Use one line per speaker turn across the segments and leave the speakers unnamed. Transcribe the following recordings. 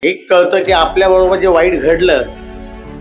एक कळतं की आपल्या बरोबर जे वाईट घडलं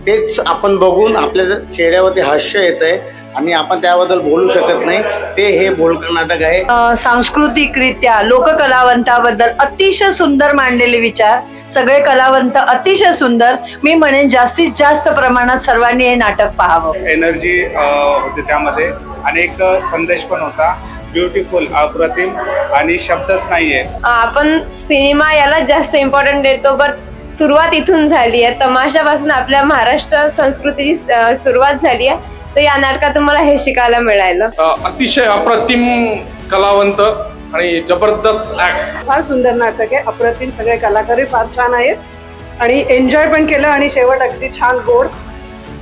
तेच आपण बघून आपल्या चेहऱ्यावरती हास्य येतंय आणि आपण त्याबद्दल बोलू शकत नाही। ते हे बोलकं नाटक आहे।
सांस्कृतिकरित्या लोककलावंताबद्दल अतिशय सुंदर मांडलेले विचार, सगळे कलावंत अतिशय सुंदर। मी म्हणेन जास्तीत जास्त प्रमाणात सर्वांनी हे नाटक पाहावं।
एनर्जी होती त्यामध्ये आणि एक संदेश पण होता। ब्युटिफुल, अप्रतिम आणि शब्दच नाहीये।
आपण सिनेमा याला जास्त इम्पॉर्टंट देतो, पण सुरुवात इथून झाली आहे। तमाशापासून आपल्या महाराष्ट्र संस्कृतीची सुरुवात झाली आहे, तर या नाटकातून मला हे शिकायला मिळालं।
अतिशय अप्रतिम कलावंत आणि जबरदस्त ऍक्ट।
फार सुंदर नाटक आहे, अप्रतिम। सगळे कलाकारही फार छान आहेत आणि एन्जॉय पण केलं आणि शेवट अगदी छान गोड,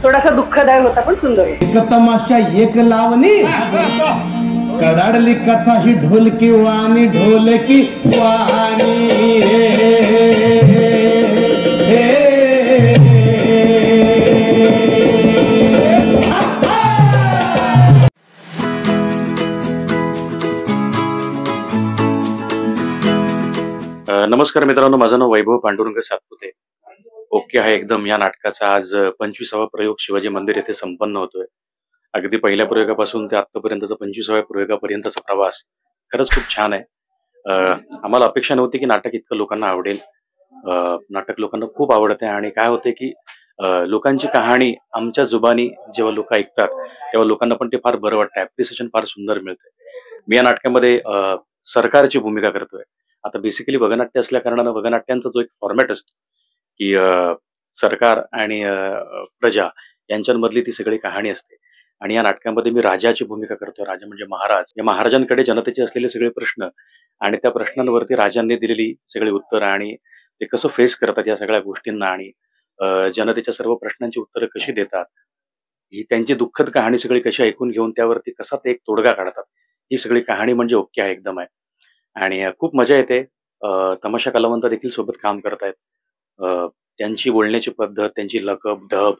थोडासा दुःखदायक होता पण सुंदर।
एक तमाशा एक लावणी, कडाडली कथा ही ढोलकी वाणी, ढोलकी वाणी।
नमस्कार मित्रांनो, माझं नाव वैभव पांडुरंग सातपुते। ओके आहे एकदम या नाटकाचा आज 25वा प्रयोग शिवाजी मंदिर येथे संपन्न होतोय। अगदी पहिल्या प्रयोगापासून ते आतापर्यंतचा 25व्या प्रयोगापर्यंतचा प्रवास खरंच खूप छान आहे। आम्हाला अपेक्षा नव्हती की नाटक इतकं लोकांना आवडेल। नाटक लोकांना खूप आवडत आहे आणि काय होते की लोकांची कहाणी आमच्या जुबानी जेव्हा लोक ऐकतात तेव्हा लोकांना पण ते फार बरं वाटतं, ऍप्रिसिएशन फार सुंदर मिळतंय। मी या नाटकामध्ये सरकारची भूमिका करतोय। आता बेसिकली वगनाट्य असल्या कारणानं वगनाट्यांचा जो एक फॉर्मॅट असतो की सरकार आणि प्रजा यांच्यामधली ती सगळी कहाणी असते आणि या नाटकामध्ये मी राजाची भूमिका करतोय। राजा म्हणजे महाराज। या महाराजांकडे जनतेचे असलेले सगळे प्रश्न आणि त्या प्रश्नांवरती राजांनी दिलेली सगळी उत्तरं आणि ते कसं फेस करतात या सगळ्या गोष्टींना आणि जनतेच्या सर्व प्रश्नांची उत्तरं कशी देतात, ही त्यांची दुःखद कहाणी सगळी कशी ऐकून घेऊन त्यावरती कसा ते एक तोडगा काढतात, ही सगळी कहाणी म्हणजे ओके आहे एकदम आहे आणि खूप मजा येते। तमाशा कलावंत देखील सोबत काम करतायत। त्यांची बोलण्याची पद्धत, त्यांची लकब ढब,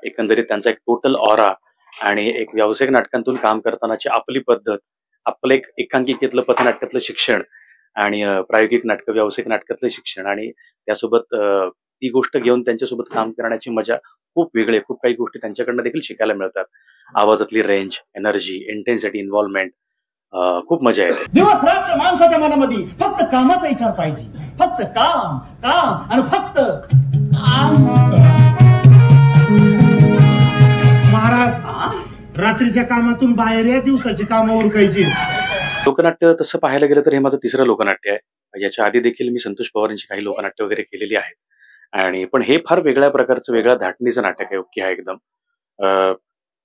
एकंदरीत त्यांचा एक टोटल ऑरा आणि एक व्यावसायिक नाटकांतून काम करतानाची आपली पद्धत, आपलं एक एकांकिकेतलं पथनाट्यातलं शिक्षण आणि प्रायोगिक नाटक व्यावसायिक नाटकातलं शिक्षण आणि त्यासोबत ती गोष्ट घेऊन त्यांच्यासोबत काम करण्याची मजा खूप वेगळी आहे। खूप काही गोष्टी त्यांच्याकडनं देखील शिकायला मिळतात। आवाजातली रेंज, एनर्जी, इंटेन्सिटी, इन्व्हॉल्वमेंट, खूप मजा येते।
दिवस रात्र माणसाच्या मनामध्ये फक्त कामाचा विचार पाहिजे, फक्त काम काम आणि फक्त काम। महाराज, रात्रीच्या कामातून बाहेर या, दिवसाची कामं उरकायची।
लोकनाट्य तसं पाहायला गेलं तर हे माझं तिसरं लोकनाट्य आहे। याच्या आधी देखील मी संतोष पवारांची काही लोकनाट्य वगैरे केलेली आहेत आणि पण हे फार वेगळ्या प्रकारचं वेगळ्या धाटणीचं नाटक आहे। ओके आहे एकदम।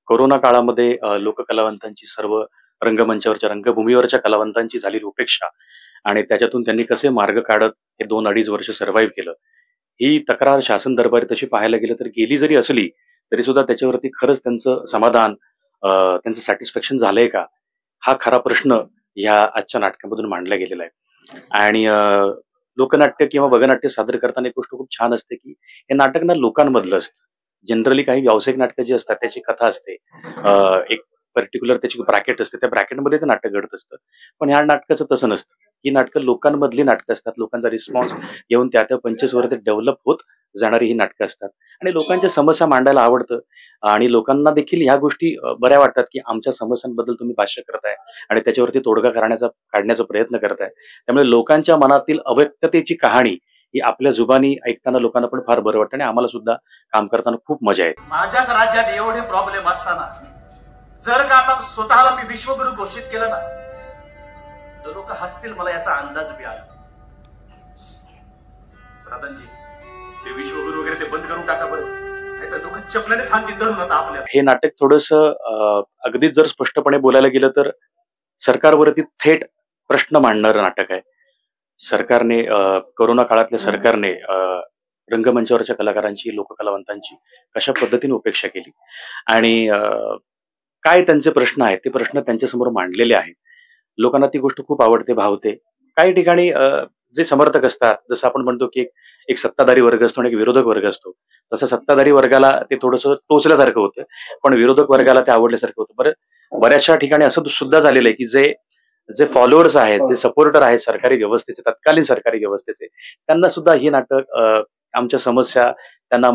कोरोना काळामध्ये लोककलावंतांची सर्व रंगमंचावरच्या रंगभूमीवरच्या कलावंतांची झालेली उपेक्षा आणि त्याच्यातून त्यांनी कसे मार्ग काढत हे 2-2.5 वर्ष सर्व्हाइव्ह केलं, ही तक्रार शासन दरबारी तशी पाहायला गेलं तर गेली जरी असली तरी सुद्धा त्याच्यावरती खरंच त्यांचं समाधान, त्यांचं सॅटिस्फॅक्शन झालंय का, हा खरा प्रश्न या आजच्या नाटकामधून मांडला गेलेला आहे। आणि लोकनाट्य किंवा वगनाट्य सादर करताना एक गोष्ट खूप छान असते की हे नाटक ना लोकांमधलं असतं। जनरली काही व्यावसायिक नाटकं जी असतात त्याची कथा असते, एक पर्टिक्युलर त्याची ब्रॅकेट असते, त्या ब्रॅकेटमध्ये ते नाटक घडत असतं। पण ह्या नाटकाचं तसं नसतं। ही नाटकं लोकांमधली नाटकं असतात। लोकांचा रिस्पॉन्स घेऊन त्या पंचेसवर ते डेव्हलप होत जाणारी ही नाटकं असतात आणि लोकांच्या समस्या मांडायला आवडतं आणि लोकांना देखील ह्या गोष्टी बऱ्या वाटतात की आमच्या समस्यांबद्दल तुम्ही भाष्य करताय आणि त्याच्यावरती तोडगा काढण्याचा प्रयत्न करताय। त्यामुळे लोकांच्या मनातील अव्यक्ततेची कहाणी ही आपल्या जुबानी ऐकताना लोकांना पण फार बरं वाटतं आणि आम्हाला सुद्धा काम करताना खूप मजा येते।
माझ्याच राज्यात एवढे प्रॉब्लेम असताना जर का आता स्वतःला मी विश्वगुरु घोषित केलं ना, तर लोक हसतील, मला याचा अंदाज बी आला। राधांजी, ते विश्वगुरु वगैरे ते बंद करून टाका बरं, नाहीतर लोक चपल्याने थांबतील धरून आता आपल्याला।
हे नाटक थोडंसं अगदीच जर स्पष्टपणे बोलायला गेलं तर सरकारवरती थेट प्रश्न मांडणारं नाटक आहे। सरकारने कोरोना काळातल्या सरकारने रंगमंचावरच्या कलाकारांची, लोककलावंतांची कशा पद्धतीने उपेक्षा केली आणि काय त्यांचे प्रश्न आहेत ते प्रश्न त्यांच्यासमोर मांडलेले आहेत। लोकांना ती गोष्ट खूप आवडते, भावते। काही ठिकाणी जे समर्थक असतात, जसं आपण म्हणतो की एक सत्ताधारी वर्ग असतो आणि एक विरोधक वर्ग असतो, तसं सत्ताधारी वर्गाला ते थोडंसं टोचल्यासारखं होतं, पण विरोधक वर्गाला ते आवडल्यासारखं होतं। बऱ्याचशा ठिकाणी असं सुद्धा झालेलं आहे की जे जे फॉलोअर्स आहेत, जे सपोर्टर आहेत सरकारी व्यवस्थेचे, तत्कालीन सरकारी व्यवस्थेचे, त्यांना सुद्धा ही नाटक आमच्या समस्या त्यांना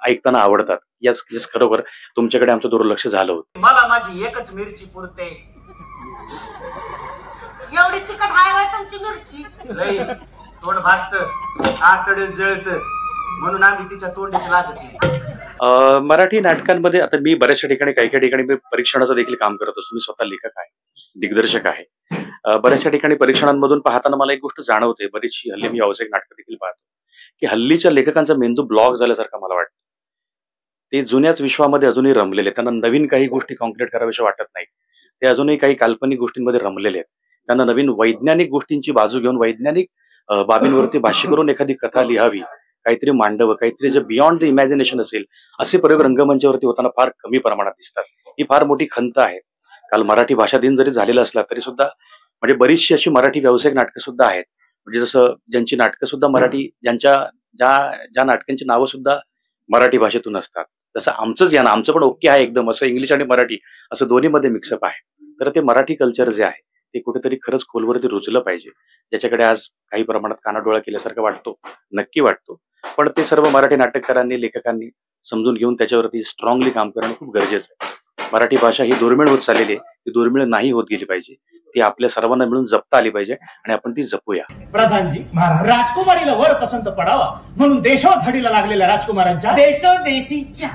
ऐकताना आवडतात. याच खरोखर तुमच्याकडे आमचं दुर्लक्ष झालं होतं.
मला माझी एकच मिरची पुरते.
एवढी तिखट आहे तुमची मिरची?
लई तोंड भासत, आतड जळत, म्हणून आम्ही तिच्या तोंडीच लागत नाही.
मराठी नाटकांमध्ये आता मी बऱ्याचशा ठिकाणी काही ठिकाणी मी परीक्षणाचं देखील काम करत असतो. मी स्वतः लेखक आहे, दिग्दर्शक आहे. बऱ्याचशा ठिकाणी परीक्षणांमधून पाहताना मला एक गोष्ट जाणवते, बरीचशी हल्ली मी व्यावसायिक नाटकं देखील पाहतो, की हल्लीच्या लेखकांचा मेंदू ब्लॉक झाल्यासारखं मला वाटतं. ते जुन्याच विश्वामध्ये अजूनही रमलेले, त्यांना नवीन काही गोष्टी कॉन्क्रीट कराव्याशा वाटत नाही. ते अजूनही काही काल्पनिक गोष्टींमध्ये रमलेले आहेत. त्यांना नवीन वैज्ञानिक गोष्टींची बाजू घेऊन वैज्ञानिक बाबींवरती भाष्य करून एखादी कथा लिहावी, काहीतरी मांडवं, काहीतरी जे बियॉन्ड द इमॅजिनेशन असेल, असे प्रयोग रंगमंचावरती होताना फार कमी प्रमाणात दिसतात. ही फार मोठी खंत आहे. काल मराठी भाषा दिन जरी झालेला असला तरी सुद्धा म्हणजे बरीचशी अशी मराठी व्यावसायिक नाटकं सुद्धा आहेत, म्हणजे जसं ज्यांची नाटकं सुद्धा मराठी, ज्या नाटकांची नावं सुद्धा मराठी भाषेतून असतात. तसं आमचंच या ना, आमचं पण ओके आहे एकदम, असं इंग्लिश आणि मराठी असं दोन्हीमध्ये मिक्सअप आहे. तर ते मराठी कल्चर जे आहे ते कुठेतरी खरंच खोलवरती रुजलं पाहिजे, ज्याच्याकडे आज काही प्रमाणात कानाडोळा केल्यासारखं वाटतो, नक्की वाटतो. पण ते सर्व मराठी नाटककारांनी, लेखकांनी समजून घेऊन त्याच्यावरती स्ट्रॉंगली काम करणं खूप गरजेचं आहे. मराठी भाषा ही दुर्मिळ होत चाललेली आहे, ती दुर्मिळ नाही होत गेली पाहिजे. ती आपल्या सर्वांना मिळून जपता आली पाहिजे आणि आपण ती जपूया.
प्रधानजी, राजकुमारीला वर पसंत पडावा म्हणून देशोधडीला लागलेल्या राजकुमारांच्या देशोदेशीच्या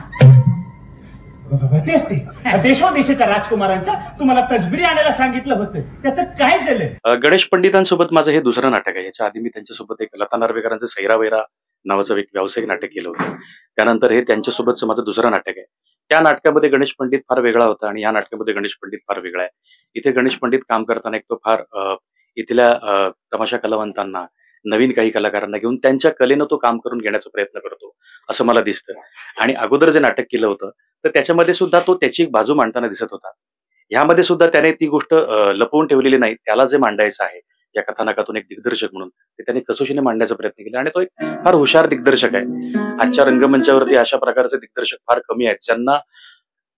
तेच ते देशोदेशाच्या राजकुमारांच्या तुम्हाला तसबिरी आणायला सांगितलं होतं, त्याचं काय झालं?
गणेश पंडितांसोबत माझं हे दुसरं नाटक आहे. याच्या आधी मी त्यांच्यासोबत एक लता नार्वेकरांचं सैरा वैरा नावाचं एक व्यावसायिक नाटक केलं होतं. त्यानंतर हे त्यांच्यासोबतचं माझं दुसरं नाटक आहे. त्या नाटकामध्ये गणेश पंडित फार वेगळा होता आणि या नाटकामध्ये गणेश पंडित फार वेगळा आहे. इथे गणेश पंडित काम करताना एक तो फार इथल्या तमाशा कलावंतांना, नवीन काही कलाकारांना घेऊन त्यांच्या कलेनं तो काम करून घेण्याचा प्रयत्न करतो असं मला दिसतं. आणि अगोदर जे नाटक केलं होतं तर त्याच्यामध्ये सुद्धा तो त्याची एक बाजू मांडताना दिसत होता. ह्यामध्ये सुद्धा त्याने ती गोष्ट लपवून ठेवलेली नाही. त्याला जे मांडायचं आहे या कथानकातून एक दिग्दर्शक म्हणून ते त्याने कसोशीने मांडण्याचा प्रयत्न केला आणि तो एक फार हुशार दिग्दर्शक आहे. आजच्या रंगमंचावरती अशा प्रकारचे दिग्दर्शक फार कमी आहेत, ज्यांना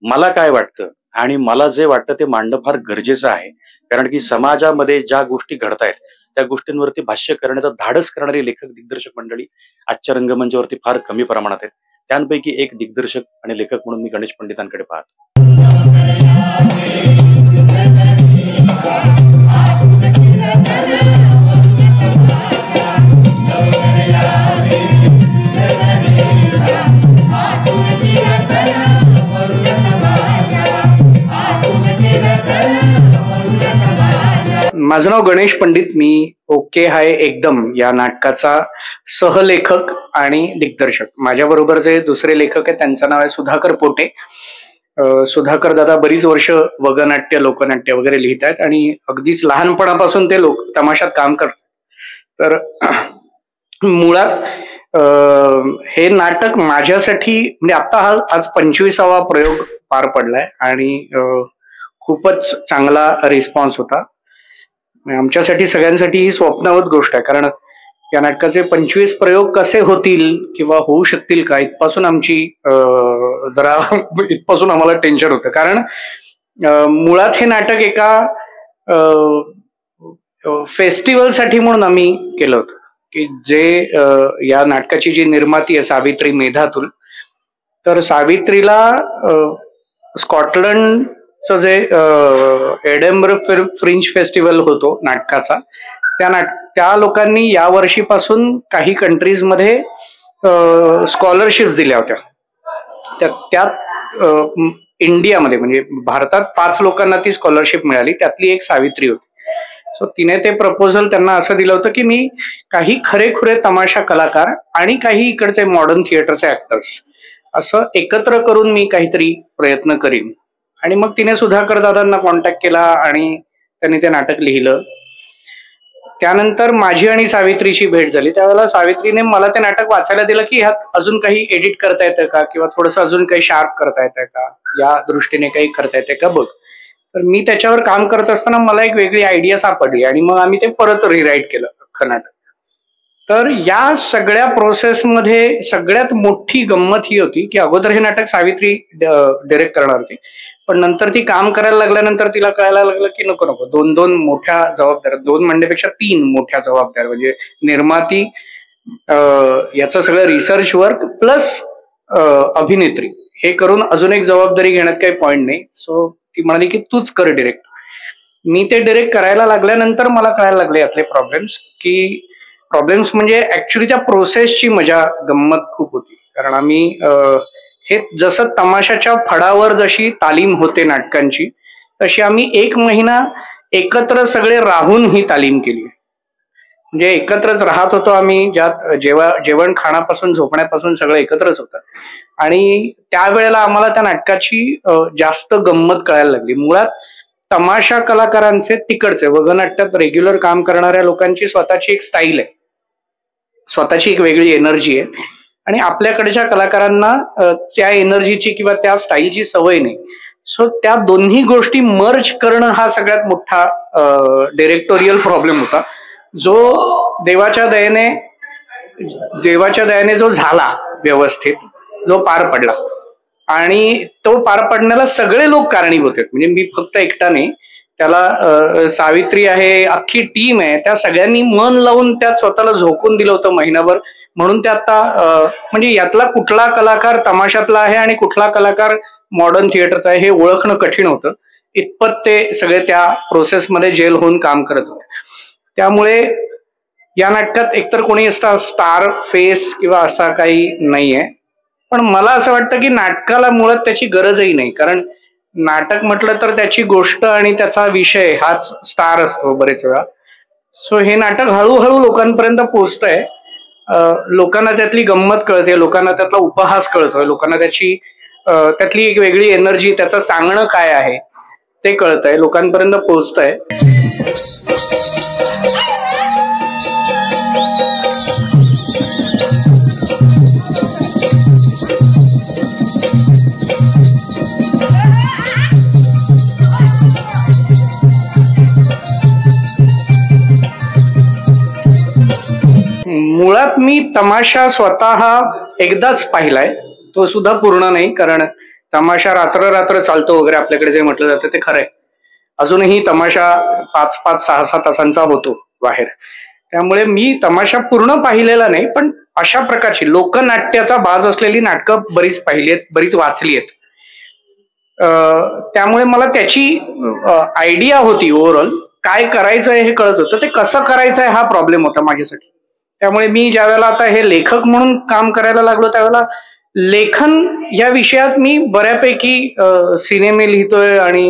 मला काय वाटतं आणि मला जे वाटतं ते मांडणं फार गरजेचं आहे. कारण की समाजामध्ये ज्या गोष्टी घडतायत त्या गोष्टींवरती भाष्य करण्याचा धाडस करणारी लेखक, दिग्दर्शक मंडळी आजच्या रंगमंचावरती फार कमी प्रमाणात आहेत. त्यांपैकी एक दिग्दर्शक आणि लेखक म्हणून मी गणेश पंडितांकडे पाहतो.
माझं नाव गणेश पंडित. मी ओके हाय एकदम या नाटकाचा सहलेखक आणि दिग्दर्शक. माझ्याबरोबर जे दुसरे लेखक आहेत त्यांचं नाव आहे सुधाकर पोटे. सुधाकर दादा बरीच वर्ष वगनाट्य, लोकनाट्य वगैरे लिहित आहेत आणि अगदीच लहानपणापासून ते तमाशात काम करतात. तर मुळात हे नाटक माझ्यासाठी म्हणजे आता आज 25वा प्रयोग पार पडलाय आणि खूपच चांगला रिस्पॉन्स होता. आमच्यासाठी सगळ्यांसाठी ही स्वप्नवत गोष्ट आहे, कारण या नाटकाचे 25 प्रयोग कसे होतील किंवा होऊ शकतील का इथपासून इथपासून आम्हाला टेन्शन होतं. कारण मुळात हे नाटक एका फेस्टिवलसाठी म्हणून आम्ही केलं होतं, की जे या नाटकाची जी निर्माती आहे सावित्री मेधातुल, तर सावित्रीला स्कॉटलंडचं जे एडेनबर्ग फ्रिंज फेस्टिवल होतो नाटकाचा, त्या लोकांनी या वर्षीपासून काही कंट्रीजमध्ये स्कॉलरशिप्स दिल्या होत्या. त्यात इंडियामध्ये म्हणजे भारतात 5 लोकांना ती स्कॉलरशिप मिळाली, त्यातली एक सावित्री होती. सो तिने ते प्रपोजल त्यांना असं दिलं होतं की मी काही खरेखुरे तमाशा कलाकार आणि काही इकडचे मॉडर्न थिएटरचे ऍक्टर्स असं एकत्र करून मी काहीतरी प्रयत्न करीन. आणि मग तिने सुधाकर दादांना कॉन्टॅक्ट केला आणि त्यांनी ते नाटक लिहिलं. त्यानंतर माझी आणि सावित्रीची भेट झाली. त्यावेळेला सावित्रीने मला ते नाटक वाचायला दिलं की ह्यात अजून काही एडिट करता येतं का किंवा थोडंसं अजून काही शार्प करता येतं का, या दृष्टीने काही करता येते का बघ. तर मी त्याच्यावर काम करत असताना मला एक वेगळी आयडिया सापडली आणि मग आम्ही ते परत रिराईट केलं अख्खं नाटक. तर या सगळ्या प्रोसेसमध्ये सगळ्यात मोठी गंमत ही होती की अगोदर हे नाटक सावित्री डायरेक्ट करणार होती, पण नंतर ती काम करायला लागल्यानंतर तिला कळायला लागलं की नको नको, दोन दोन मोठ्या जबाबदाऱ्या, दोन म्हणण्यापेक्षा 3 मोठ्या जबाबदाऱ्या, म्हणजे निर्माती, याचं सगळं रिसर्च वर्क प्लस अभिनेत्री, हे करून अजून एक जबाबदारी घेण्यात काही पॉइंट नाही. सो ती म्हणाली की तूच कर डिरेक्ट. मी ते डिरेक्ट करायला लागल्यानंतर मला कळायला लागले यातले प्रॉब्लेम्स म्हणजे ऍक्च्युली त्या प्रोसेसची मजा गंमत खूप होती. कारण आम्ही हे जसं तमाशाच्या फडावर जशी तालीम होते नाटकांची, तशी आम्ही 1 महिना एकत्र सगळे राहून ही तालीम केली. म्हणजे एकत्रच राहत होतो आम्ही, ज्यात जेवण खाण्यापासून झोपण्यापासून सगळं एकत्रच होतं. आणि त्यावेळेला आम्हाला त्या नाटकाची जास्त गंमत कळायला लागली. मुळात तमाशा कलाकारांचे तिकडचे वगनाट्यात रेग्युलर काम करणाऱ्या लोकांची स्वतःची एक स्टाईल आहे, स्वतःची एक वेगळी एनर्जी आहे. आणि आपल्याकडच्या कलाकारांना त्या एनर्जीची किंवा त्या स्टाईलची सवय नाही. सो त्या दोन्ही गोष्टी मर्ज करणं हा सगळ्यात मोठा डायरेक्टोरियल प्रॉब्लेम होता, जो देवाच्या दयेने जो झाला व्यवस्थित, जो पार पडला. आणि तो पार पडण्याला सगळे लोक कारणीभूत आहेत. म्हणजे मी फक्त एकटा नाही, त्याला सावित्री आहे, अख्खी टीम आहे, त्या सगळ्यांनी मन लावून त्यात स्वतःला झोकून दिलं होतं महिनाभर. म्हणून ते आता म्हणजे यातला कुठला कलाकार तमाशातला आहे आणि कुठला कलाकार मॉडर्न थिएटरचा आहे हे ओळखणं कठीण होतं. इतपत ते सगळे त्या प्रोसेसमध्ये जेल होऊन काम करत होते. त्यामुळे या नाटकात एकतर कोणी असा स्टार फेस किंवा असा काही नाहीये. पण मला असं वाटतं की नाटकाला मुळात त्याची गरजही नाही, कारण नाटक म्हटलं तर त्याची गोष्ट आणि त्याचा विषय हाच स्टार असतो बरेच वेळा. सो हे नाटक हळूहळू लोकांपर्यंत पोहोचतंय, लोकांना त्यातली गंमत कळते, लोकांना त्यातला उपहास कळतोय, लोकांना त्यातली एक वेगळी एनर्जी, त्याचं सांगणं काय आहे ते कळतंय, लोकांपर्यंत पोहोचतंय. मुळात मी तमाशा स्वतः एकदाच पाहिलाय, तो सुद्धा पूर्ण नाही, कारण तमाशा रात्र रात्र चालतो वगैरे आपल्याकडे जे म्हटलं जातं ते खरंय. अजूनही तमाशा 5-5, 6-6 तासांचा होतो बाहेर. त्यामुळे मी तमाशा पूर्ण पाहिलेला नाही, पण अशा प्रकारची लोकनाट्याचा बाज असलेली नाटकं बरीच पाहिली आहेत, बरीच वाचली आहेत. त्यामुळे मला त्याची आयडिया होती, ओव्हरऑल काय करायचंय हे कळत होतं. ते कसं करायचंय हा प्रॉब्लेम होता माझ्यासाठी. त्यामुळे मी ज्यावेळेला आता हे लेखक म्हणून काम करायला लागलो, त्यावेळेला लेखन या विषयात मी बऱ्यापैकी सिनेमे लिहितोय आणि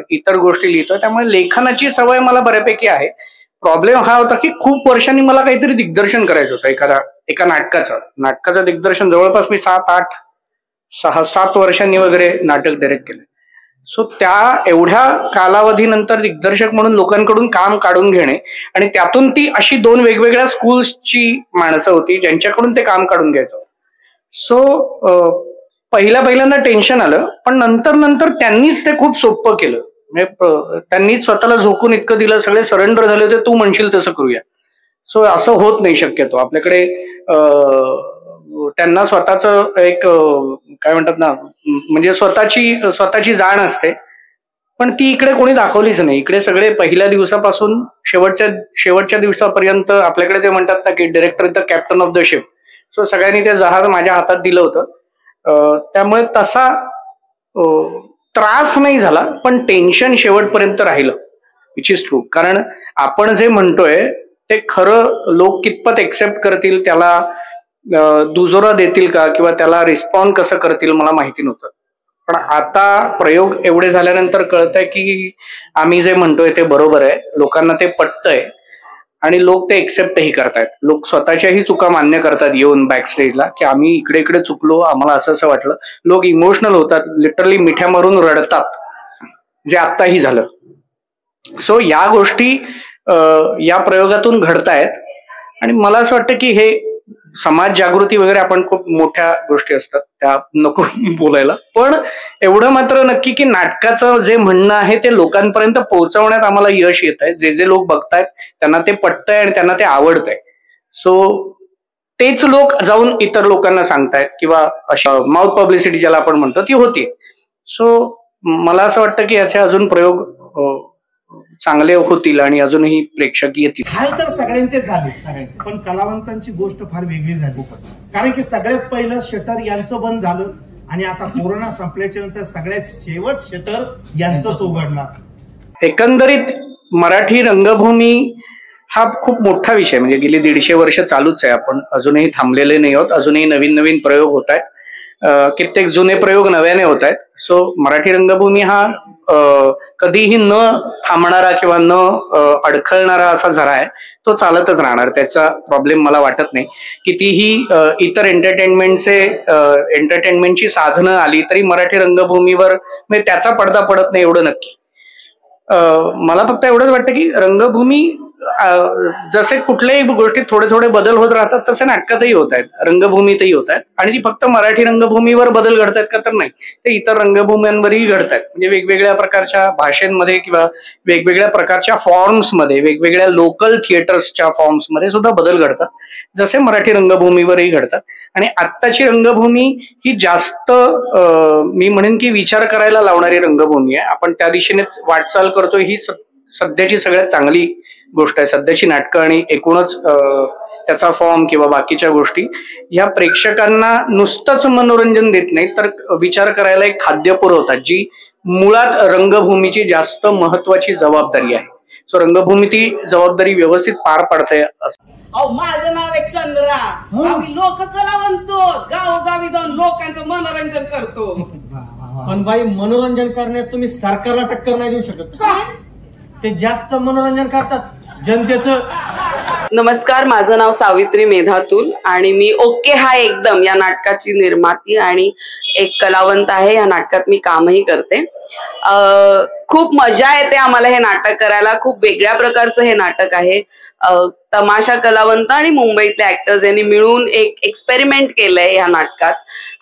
इतर गोष्टी लिहितोय, त्यामुळे लेखनाची सवय मला बऱ्यापैकी आहे. प्रॉब्लेम हा होता की खूप वर्षांनी मला काहीतरी दिग्दर्शन करायचं होतं, एका नाटकाचं दिग्दर्शन. जवळपास मी 6-7 वर्षांनी वगैरे नाटक डायरेक्ट केलं. सो त्या एवढ्या कालावधीनंतर दिग्दर्शक म्हणून लोकांकडून काम काढून घेणे, आणि त्यातून ती अशी 2 वेगवेगळ्या स्कूल्सची माणसं होती ज्यांच्याकडून ते काम काढून घ्यायचं. सो पहिल्यांदा टेन्शन आलं, पण नंतर त्यांनीच ते खूप सोपं केलं. म्हणजे त्यांनीच स्वतःला झोकून इतकं दिलं, सगळे सरेंडर झाले होते, तू म्हणशील तसं करूया. सो असं होत नाही शक्यतो आपल्याकडे. त्यांना स्वतःच एक काय म्हणतात ना, म्हणजे स्वतःची जाण असते, पण ती इकडे कोणी दाखवलीच नाही. इकडे सगळे पहिल्या दिवसापासून शेवटच्या दिवसापर्यंत आपल्याकडे ते म्हणतात ना की director is the captain of the ship. So सगळ्यांनी ते जहाज माझ्या हातात दिलं होतं. त्यामुळे तसा त्रास नाही झाला, पण टेन्शन शेवटपर्यंत राहिलं, विच इज ट्रू. कारण आपण जे म्हणतोय ते खरं लोक कितपत एक्सेप्ट करतील, त्याला दुजोरा देतील का, किंवा त्याला रिस्पॉन्ड कसं करतील मला माहिती नव्हतं. पण आता प्रयोग एवढे झाल्यानंतर कळतंय की आम्ही जे म्हणतोय ते बरोबर आहे, लोकांना ते पटतंय आणि लोक ते एक्सेप्टही करतायत. लोक स्वतःच्याही चुका मान्य करतात येऊन बॅकस्टेजला, की आम्ही इकडे चुकलो, आम्हाला असं वाटलं. लोक इमोशनल होतात, लिटरली मिठ्या मारून रडतात, जे आत्ताही झालं. सो या गोष्टी या प्रयोगातून घडतायत. आणि मला असं वाटतं की हे समाज जागृती वगैरे आपण खूप मोठ्या गोष्टी असतात त्या नको बोलायला, पण एवढं मात्र नक्की की नाटकाचं जे म्हणणं आहे ते लोकांपर्यंत पोहोचवण्यात आम्हाला यश येत आहे. जे लोक बघतायत त्यांना ते पटतंय आणि त्यांना ते आवडतंय. सो तेच लोक जाऊन इतर लोकांना सांगतायत, किंवा अशी माउथ पब्लिसिटी ज्याला आपण म्हणतो ती होतीये. सो मला असं वाटतं की याचे अजून प्रयोग चांगले होतील आणि अजूनही प्रेक्षक येतील.
हाल तर सगळ्यांचे झाले सगळ्यांचे, पण कलावंतांची गोष्ट फार वेगळी झाली. कारण की सगळ्यात पहिलं शटर यांचं बंद झालं आणि आता कोरोना संपल्याच्या नंतर सगळ्यात शेवट शटर यांचंच उघडणार.
एकंदरीत मराठी रंगभूमी हा खूप मोठा विषय, म्हणजे गेली 150 वर्ष चालूच आहे. आपण अजूनही थांबलेले नाही आहोत, अजूनही नवीन नवीन प्रयोग होत आहेत, कित्येक जुने प्रयोग नव्याने होत आहेत. सो मराठी रंगभूमी हा कधीही न थांबणारा किंवा न अडखळणारा असा झरा आहे, तो चालतच राहणार. त्याचा प्रॉब्लेम मला वाटत नाही. कितीही इतर एंटरटेनमेंटची साधनं आली तरी मराठी रंगभूमीवर म्हणजे त्याचा पडदा पडत नाही एवढं नक्की. मला फक्त एवढंच वाटतं की रंगभूमी जसे कुठल्याही गोष्टीत थोडे थोडे बदल होत राहतात तसे नाटकातही होत आहेत, रंगभूमीतही होत आहेत. आणि ती फक्त मराठी रंगभूमीवर बदल घडतायत का तर नाही, ते इतर रंगभूम्यांवरही घडतायत. म्हणजे वेगवेगळ्या प्रकारच्या भाषेंमध्ये किंवा वेगवेगळ्या प्रकारच्या फॉर्म्समध्ये, वेगवेगळ्या लोकल थिएटर्सच्या फॉर्म्समध्ये सुद्धा बदल घडतात, जसे मराठी रंगभूमीवरही घडतात. आणि आत्ताची रंगभूमी ही जास्त मी म्हणेन की विचार करायला लावणारी रंगभूमी आहे. आपण त्या दिशेनेच वाटचाल करतोय, ही सध्याची सगळ्यात चांगली गोष्ट आहे. सध्याची नाटकं आणि एकूणच त्याचा फॉर्म किंवा बाकीच्या गोष्टी ह्या प्रेक्षकांना नुसतंच मनोरंजन देत नाही तर विचार करायला एक खाद्य पुरवतात, जी मुळात रंगभूमीची जास्त महत्वाची जबाबदारी आहे. सो रंगभूमी ती जबाबदारी व्यवस्थित पार पाडते.
माझं नाव आहे चंद्रा, आम्ही लोककला म्हणतो, गावोगावी जाऊन लोकांचं मनोरंजन करतो.
पण बाई, मनोरंजन करण्यात तुम्ही सरकारला टक्कर नाही देऊ शकत. ते जास्त मनोरंजन करतात जनतेचं.
नमस्कार, माझं नाव सावित्री मेधातुल आणि मी ओके हा एकदम या नाटकाची निर्माती आणि एक कलावंत आहे. या नाटकात मी कामही करते. खूप मजा येते आम्हाला हे नाटक करायला. खूप वेगळ्या प्रकारचं हे नाटक आहे. तमाशा कलावंत आणि मुंबईतले ऍक्टर्स यांनी मिळून एक एक्सपेरिमेंट केलंय या नाटकात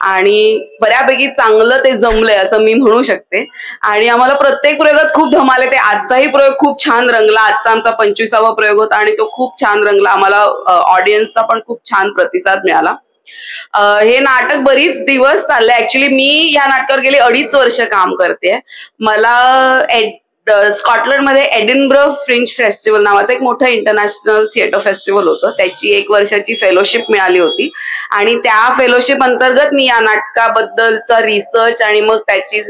आणि बऱ्यापैकी चांगलं ते जमलंय असं मी म्हणू शकते. आणि आम्हाला प्रत्येक प्रयोगात खूप धमाल येते. आजचाही प्रयोग खूप छान रंगला. आजचा आमचा 25वा प्रयोग होता आणि तो खूप छान रंगला. आम्हाला ऑडियन्सचा पण खूप छान प्रतिसाद मिळाला. हे नाटक बरीच दिवस चाललंय. ऍक्च्युली मी या नाटकावर गेली 2.5 वर्ष काम करते. मला स्कॉटलंडमध्ये एडिनब्रो फ्रिंज फेस्टिवल नावाचं एक मोठं इंटरनॅशनल थिएटर फेस्टिवल होतं. त्याची 1 वर्षाची फेलोशिप मिळाली होती आणि त्या फेलोशिप अंतर्गत मी या नाटकाबद्दलचा रिसर्च आणि मग त्याची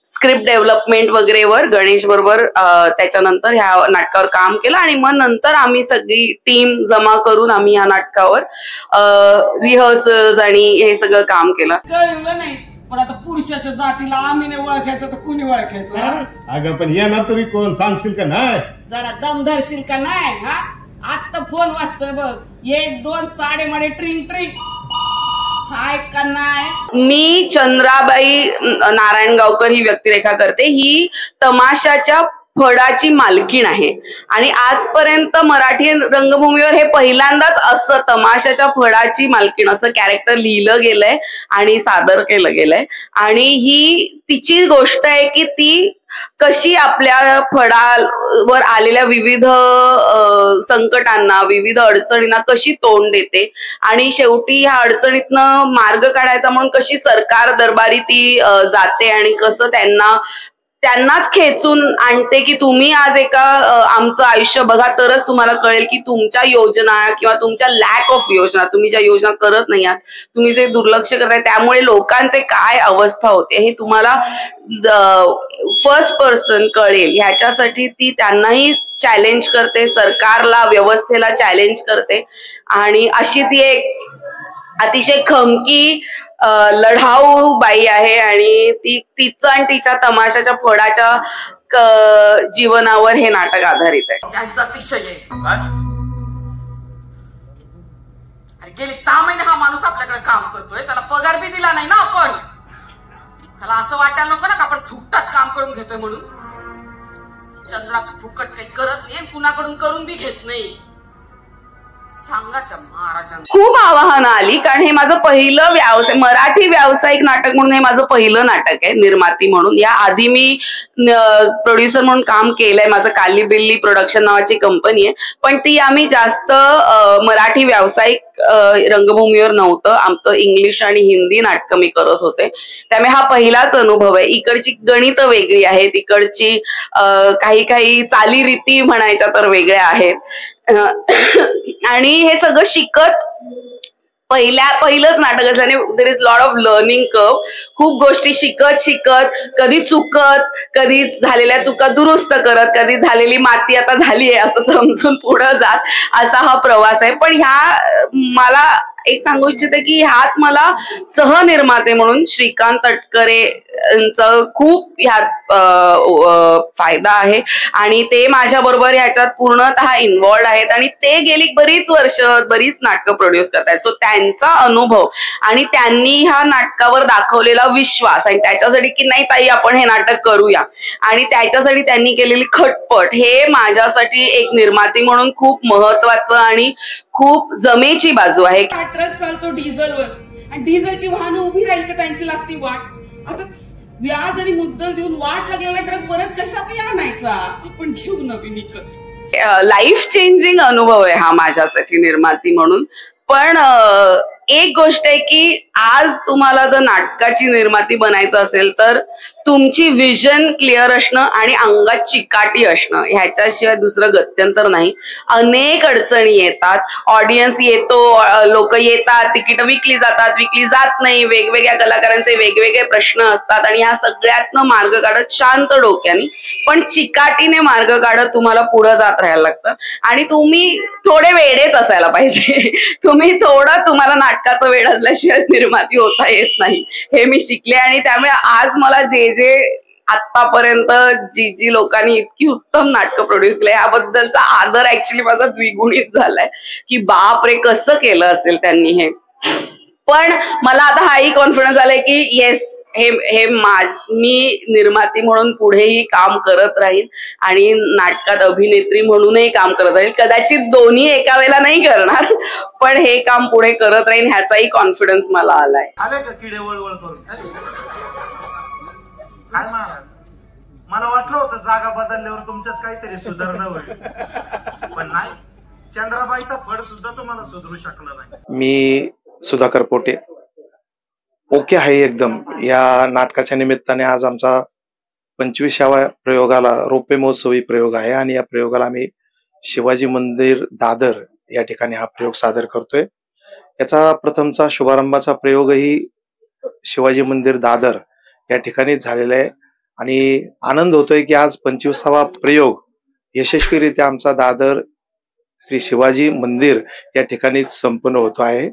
स्क्रिप्ट डेव्हलपमेंट वगैरे वर गणेश बरोबर त्याच्यानंतर ह्या नाटकावर काम केलं आणि मग नंतर आम्ही सगळी टीम जमा करून आम्ही ह्या नाटकावर रिहर्सल्स आणि हे सगळं काम केलं.
कळलं नाही, पण आता पुरुषाच्या जातीला आम्ही नाही ओळखायचं तर कुणी ओळखायचं?
अगं पण येणार तुम्ही कोण सांगशील का नाही?
जरा दम धरशील का नाही? हा, आता फोन वाजतोय बघ, 1-2 साडेमाडे ट्रिंग ट्रिंग. हाय का नाही?
मी चंद्राबाई नारायणगावकर ही व्यक्तिरेखा करते. ही तमाशाच्या फडाची मालकीण आहे आणि आजपर्यंत मराठी रंगभूमीवर हे पहिल्यांदाच असं तमाशाच्या फडाची मालकीण असं कॅरेक्टर लिहिलं गेलंय आणि सादर केलं गेलंय. आणि ही तिची गोष्ट आहे की ती कशी आपल्या फडावर आलेल्या विविध संकटांना, विविध अडचणींना कशी तोंड देते आणि शेवटी ह्या अडचणीतनं मार्ग काढायचा म्हणून कशी सरकार दरबारी ती जाते आणि कसं त्यांनाच खेचून आणते की तुम्ही आज एका आमचं आयुष्य बघा तरच तुम्हाला कळेल की तुमच्या योजना किंवा तुमच्या लॅक ऑफ योजना, तुम्ही ज्या योजना करत नाही आहात, तुम्ही जे दुर्लक्ष करताय त्यामुळे लोकांचे काय अवस्था होते हे तुम्हाला फर्स्ट पर्सन कळेल. ह्याच्यासाठी ती त्यांनाही चॅलेंज करते, सरकारला, व्यवस्थेला चॅलेंज करते आणि अशी ती एक अतिशय खमकी लढाऊ बाई आहे आणि तिचं आणि तिच्या तमाशाच्या फडाच्या जीवनावर हे नाटक आधारित आहे.
त्यांचा विषय आहे. गेले 6 महिने हा माणूस आपल्याकडे काम करतोय, त्याला पगार बी दिला नाही ना आपण. त्याला असं वाटायला नको ना का आपण फुकटात काम करून घेतोय म्हणून. चंद्रा फुकट काही करत नाही, कुणाकडून करून बी घेत नाही. सांगा त्या महाराजांना.
खूप आव्हानं आली, कारण हे माझं पहिलं व्यवसाय, मराठी व्यावसायिक नाटक म्हणून हे माझं पहिलं नाटक आहे निर्माती म्हणून. या आधी मी प्रोड्युसर म्हणून काम केलंय, माझं काली बिल्ली प्रोडक्शन नावाची कंपनी आहे, पण ती आम्ही जास्त मराठी व्यावसायिक रंगभूमीवर नव्हतं. आमचं इंग्लिश आणि हिंदी नाटकं मी करत होते, त्यामुळे हा पहिलाच अनुभव आहे. इकडची गणित वेगळी आहेत, इकडची काही चालीरीती म्हणायच्या तर वेगळ्या आहेत आणि हे सगळं शिकत पहिलंच नाटक असल्याने there is lot of learning curve. खूप गोष्टी शिकत कधी चुकत, कधी झालेल्या चुका दुरुस्त करत, कधी झालेली माती आता झाली आहे असं समजून पुढे जात, असा हा प्रवास आहे. पण मला एक सांगू इच्छिते की ह्यात मला सहनिर्माते म्हणून श्रीकांत तटकरे यांचं खूप ह्यात फायदा आहे आणि ते माझ्या बरोबर ह्याच्यात पूर्णतः इन्व्हॉल्ड आहेत आणि ते गेली बरीच वर्ष बरीच नाटकं प्रोड्यूस करतायत. सो त्यांचा अनुभव आणि त्यांनी ह्या नाटकावर दाखवलेला विश्वास आणि त्याच्यासाठी की नाही ताई आपण हे नाटक करूया आणि त्याच्यासाठी त्यांनी केलेली खटपट, हे माझ्यासाठी एक निर्माती म्हणून खूप महत्वाचं आणि खूप जमेची बाजू आहे.
ट्रक चालतो डिझेलवर आणि डिझेलची वाहनं उभी राहील का त्यांची लागती वाट. आता व्याज आणि मुद्दल देऊन वाट लागलेला ट्रक परत कसा काही आणायचा, आपण घेऊ नवीन विकत.
लाईफ चेंजिंग अनुभव आहे हा माझ्यासाठी निर्माती म्हणून. पण एक गोष्ट आहे की आज तुम्हाला जर नाटकाची निर्माती बनायचं असेल तर तुमची विजन क्लिअर असणं आणि अंगात चिकाटी असणं ह्याच्याशिवाय दुसरं गत्यंतर नाही. अनेक अडचणी येतात, ऑडियन्स येतो, लोक येतात, तिकीट विकली जात नाही, वेगवेगळ्या कलाकारांचे वेगवेगळे प्रश्न असतात आणि ह्या सगळ्यातनं मार्ग काढत शांत डोक्याने पण चिकाटीने मार्ग काढत तुम्हाला पुढे जात राहायला लागतं आणि तुम्ही थोडे वेडेच असायला पाहिजे. तुम्हाला नाटकाचं वेळ असल्याशिवाय निर्माती होता येत नाही हे मी शिकले आणि त्यामुळे आज मला जे आतापर्यंत जी लोकांनी इतकी उत्तम नाटकं प्रोड्यूस केली याबद्दलचा आदर ऍक्च्युली माझा द्विगुणित झालाय की बापरे कसं केलं असेल त्यांनी हे. पण मला आता हाही कॉन्फिडन्स आलाय की येस मी निर्माती म्हणून पुढेही काम करत राहील आणि नाटकात अभिनेत्री म्हणूनही काम करत राहील. कदाचित दोन्ही एका वेळेला नाही करणार पण हे काम पुढे करत राहील ह्याचाही कॉन्फिडन्स मला आलाय.
आले का किडे वळवळ करून काय महाराज, मला वाटलं होतं जागा बदलल्यावर तुमच्यात काहीतरी सुधारणा होईल पण नाही, चंद्राबाईचा फड सुद्धा तुम्हाला सुधरू शकला नाही.
मी सुधाकर पोटे ओके आहे एकदम. या नाटकाच्या निमित्ताने आज आमचा 25व्या प्रयोगाला रौप्य महोत्सवी प्रयोग आहे आणि या प्रयोगाला आम्ही शिवाजी मंदिर दादर या ठिकाणी हा प्रयोग सादर करतोय. याचा प्रथमचा शुभारंभाचा प्रयोगही शिवाजी मंदिर दादर या ठिकाणी झालेला आहे आणि आनंद होतोय की आज 25वा प्रयोग यशस्वीरित्या आमचा दादर श्री शिवाजी मंदिर या ठिकाणी संपन्न होतो आहे.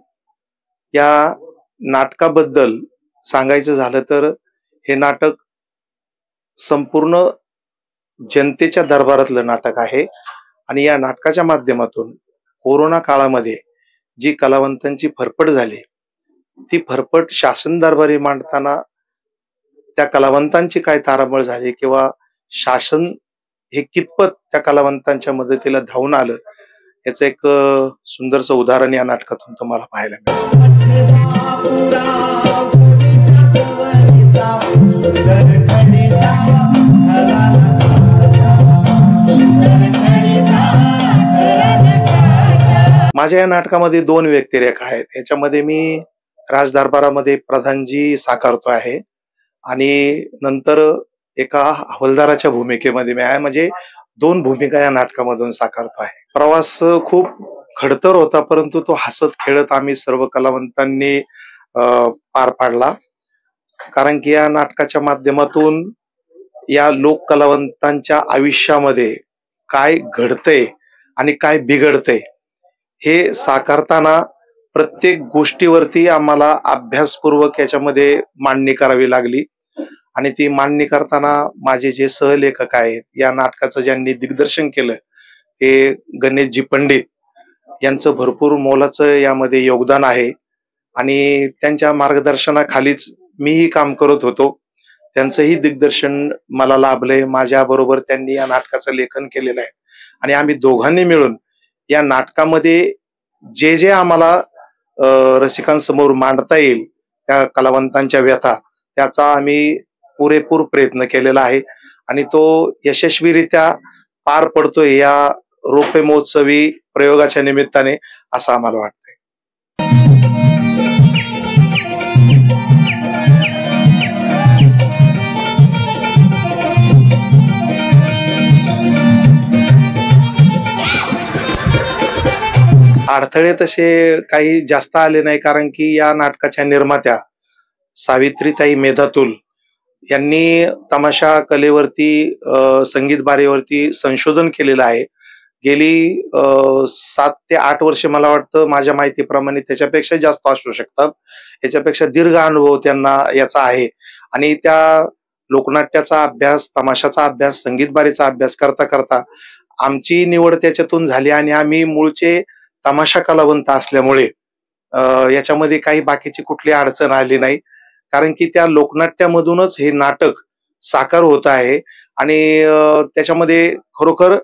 या नाटकाबद्दल सांगायचं झालं तर हे नाटक संपूर्ण जनतेच्या दरबारातलं नाटक आहे आणि या नाटकाच्या माध्यमातून कोरोना काळामध्ये जी कलावंतांची फरफट झाली ती फरफट शासन दरबारी मांडताना त्या कलावंतांची काय तारांबळ झाली किंवा शासन हे कितपत त्या कलावंतांच्या मदतीला धावून आलं याचं एक सुंदरसं उदाहरण या नाटकातून तुम्हाला पाहायला मिळेल. माझ्या या नाटकामध्ये 2 व्यक्तिरेखा आहेत. याच्यामध्ये मी राजदरबारामध्ये प्रधानजी साकारतो आहे आणि नंतर एका हवालदाराच्या भूमिकेमध्ये मी आहे, म्हणजे 2 भूमिका या नाटकामधून साकारतो आहे. प्रवास खूप खडतर होता परंतु तो हसत खेळत आम्ही सर्व कलावंतांनी पार पाडला. कारण की या नाटकाच्या माध्यमातून या लोक कलावंतांच्या आयुष्यामध्ये काय घडतंय आणि काय बिघडतंय हे साकारताना प्रत्येक गोष्टीवरती आम्हाला अभ्यासपूर्वक याच्यामध्ये मांडणी करावी लागली आणि ती मांडणी करताना माझे जे सहलेखक आहेत, या नाटकाचं ज्यांनी दिग्दर्शन केलं हे गणेशजी पंडित यांचं भरपूर मोलाचं यामध्ये योगदान आहे आणि त्यांच्या मार्गदर्शनाखालीच मीही काम करत होतो. त्यांचंही दिग्दर्शन मला लाभलंय. माझ्या बरोबर त्यांनी या नाटकाचं लेखन केलेलं आहे आणि आम्ही दोघांनी मिळून या नाटकामध्ये
जे जे आम्हाला रसिकांसमोर मांडता येईल त्या कलावंतांच्या व्यथा, त्याचा आम्ही पुरेपूर प्रयत्न केलेला आहे आणि तो यशस्वीरित्या पार पडतोय या रोपे महोत्सवी प्रयोगाच्या निमित्ताने, असं आम्हाला वाटतंय. अडथळे तसे काही जास्त आले नाही, कारण की या नाटकाच्या निर्मात्या सावित्रीताई मेधातुल यांनी तमाशा कलेवरती संगीत बारेवरती संशोधन केलेलं आहे. गेली 7 ते 8 वर्षे मला वाटतं, माझ्या माहितीप्रमाणे त्याच्यापेक्षा जास्त असू शकतात. याच्यापेक्षा दीर्घ अनुभव त्यांना याचा आहे आणि त्या लोकनाट्याचा अभ्यास, तमाशाचा अभ्यास, संगीत बारेचा अभ्यास करता करता आमची निवड त्याच्यातून झाली आणि आम्ही मूळचे तमाशा कलावंत असल्यामुळे याच्यामध्ये काही बाकीची कुठली अडचण आली नाही, कारण की त्या लोकनाट्यामधूनच हे नाटक साकार होत आहे आणि त्याच्यामध्ये खरोखर